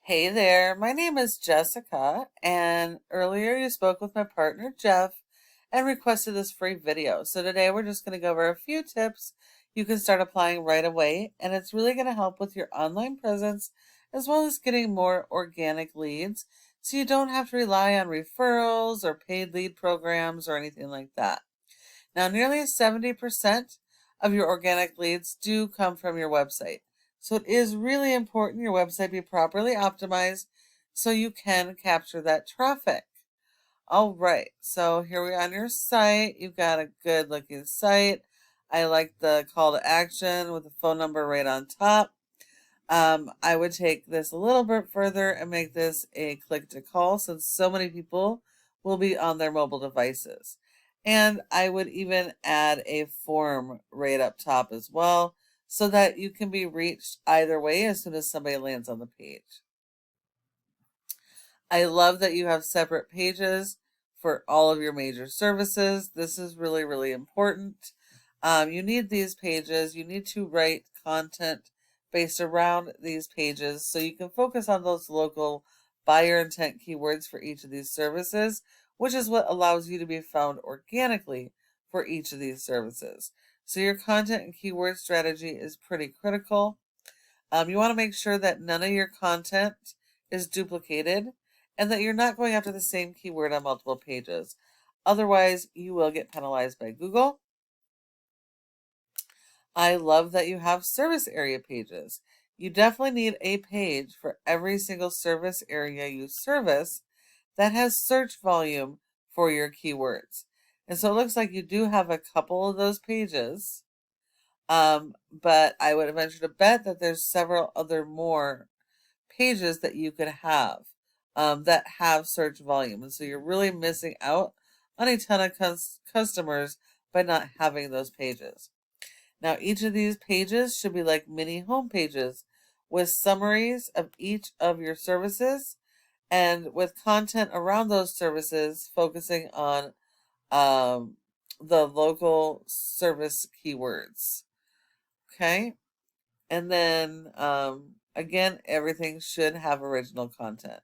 Hey there, my name is Jessica, and earlier you spoke with my partner Jeff and requested this free video. So today we're just going to go over a few tips you can start applying right away, and it's really going to help with your online presence as well as getting more organic leads so you don't have to rely on referrals or paid lead programs or anything like that. Now, nearly 70% of your organic leads do come from your website. So it is really important your website be properly optimized so you can capture that traffic. All right, so here we are on your site. You've got a good looking site. I like the call to action with the phone number right on top. I would take this a little bit further and make this a click to call since so many people will be on their mobile devices. And I would even add a form right up top as well so that you can be reached either way as soon as somebody lands on the page. I love that you have separate pages for all of your major services. This is really, really important. You need these pages. You need to write content based around these pages so you can focus on those local buyer intent keywords for each of these services, which is what allows you to be found organically for each of these services. So your content and keyword strategy is pretty critical. You want to make sure that none of your content is duplicated and that you're not going after the same keyword on multiple pages. Otherwise, you will get penalized by Google. I love that you have service area pages. You definitely need a page for every single service area you service that has search volume for your keywords. And so it looks like you do have a couple of those pages, but I would venture to bet that there's several other more pages that you could have that have search volume. And so you're really missing out on a ton of customers by not having those pages. Now, each of these pages should be like mini home pages with summaries of each of your services and with content around those services focusing on the local service keywords. Okay. And then, again, everything should have original content.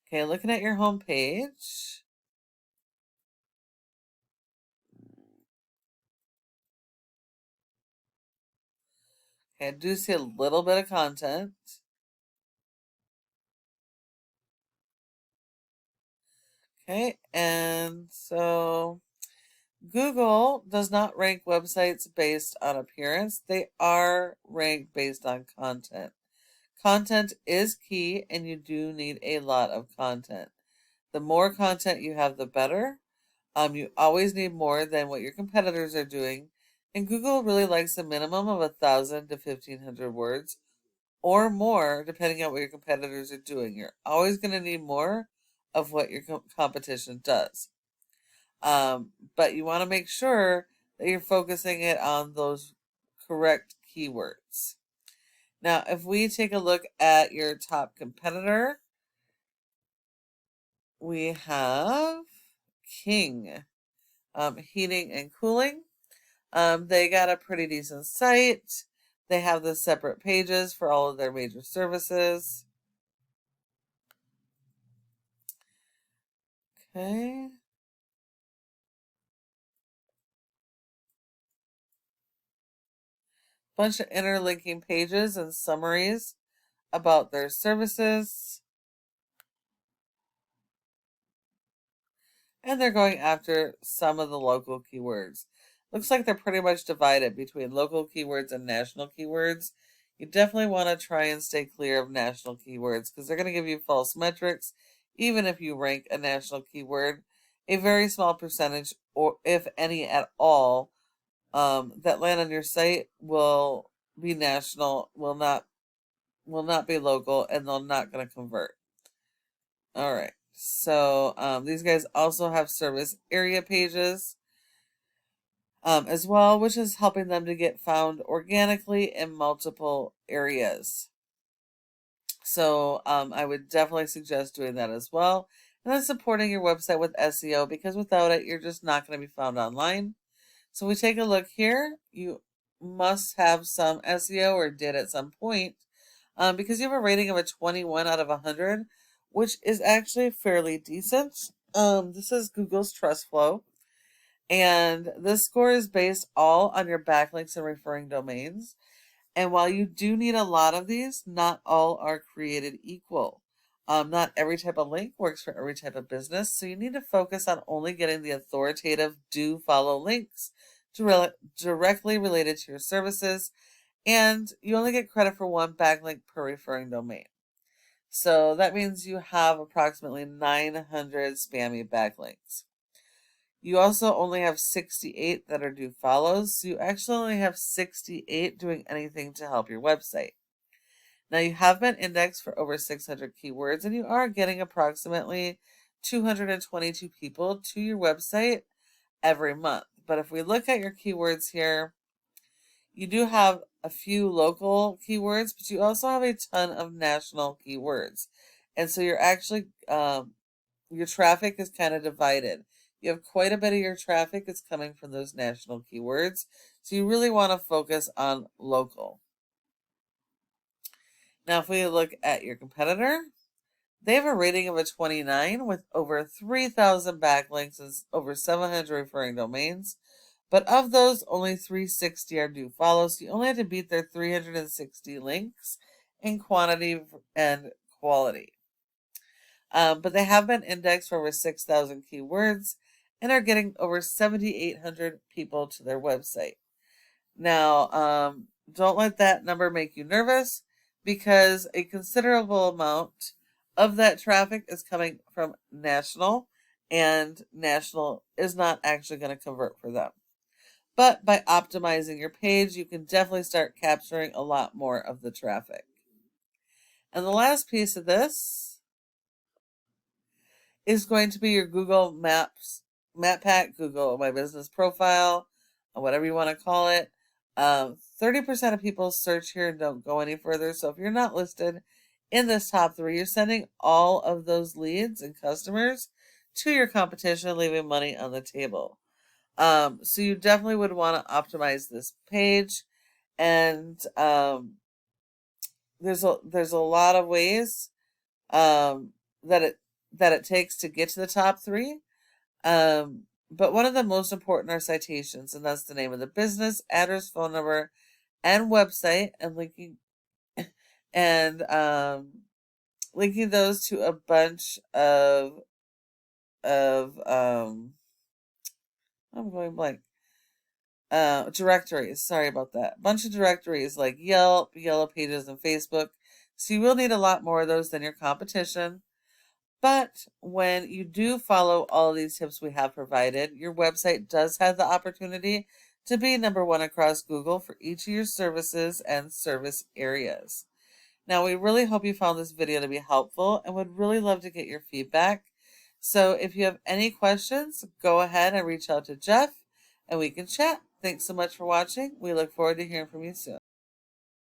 Okay, looking at your home page. Okay, I do see a little bit of content. Okay, and so Google does not rank websites based on appearance. They are ranked based on content. Content is key, and you do need a lot of content. The more content you have, the better. You always need more than what your competitors are doing, and Google really likes a minimum of 1,000 to 1,500 words or more, depending on what your competitors are doing. You're always going to need more of what your competition does. But you want to make sure that you're focusing it on those correct keywords. Now, if we take a look at your top competitor, we have King Heating and Cooling. They got a pretty decent site. They have the separate pages for all of their major services. Okay. Bunch of interlinking pages and summaries about their services. And they're going after some of the local keywords. Looks like they're pretty much divided between local keywords and national keywords. You definitely want to try and stay clear of national keywords because they're going to give you false metrics, even if you rank a national keyword. A very small percentage, or if any at all, that land on your site will be national, will not be local, and they're not going to convert. All right. So these guys also have service area pages as well, which is helping them to get found organically in multiple areas. So I would definitely suggest doing that as well. And then supporting your website with SEO because without it, you're just not going to be found online. So we take a look here. You must have some SEO or did at some point because you have a rating of a 21 out of 100, which is actually fairly decent. This is Google's Trust Flow, and this score is based all on your backlinks and referring domains. And while you do need a lot of these, not all are created equal. Not every type of link works for every type of business, so you need to focus on only getting the authoritative do follow links directly related to your services, and you only get credit for one backlink per referring domain. So that means you have approximately 900 spammy backlinks. You also only have 68 that are do follows, so you actually only have 68 doing anything to help your website. Now you have been indexed for over 600 keywords, and you are getting approximately 222 people to your website every month. But if we look at your keywords here, you do have a few local keywords, but you also have a ton of national keywords. And so you're actually, your traffic is kind of divided. You have quite a bit of your traffic is coming from those national keywords. So you really want to focus on local. Now, if we look at your competitor, they have a rating of a 29 with over 3,000 backlinks and over 700 referring domains. But of those, only 360 are do follow. So you only have to beat their 360 links in quantity and quality. But they have been indexed for over 6,000 keywords and are getting over 7,800 people to their website. Now, don't let that number make you nervous, because a considerable amount of that traffic is coming from national, and national is not actually going to convert for them. But by optimizing your page, you can definitely start capturing a lot more of the traffic. And the last piece of this is going to be your Google Maps, Map Pack, Google My Business Profile, or whatever you want to call it. 30% of people search here and don't go any further. So if you're not listed in this top 3, you're sending all of those leads and customers to your competition, leaving money on the table. So you definitely would want to optimize this page, and there's a lot of ways that it takes to get to the top 3. But one of the most important are citations, and that's the name of the business, address, phone number, and website, and linking those to a bunch of I'm going blank. Directories. Sorry about that. A bunch of directories like Yelp, Yellow Pages, and Facebook. So you will need a lot more of those than your competition. But when you do follow all of these tips we have provided, your website does have the opportunity to be number 1 across Google for each of your services and service areas. Now, we really hope you found this video to be helpful and would really love to get your feedback. So if you have any questions, go ahead and reach out to Jeff and we can chat. Thanks so much for watching. We look forward to hearing from you soon.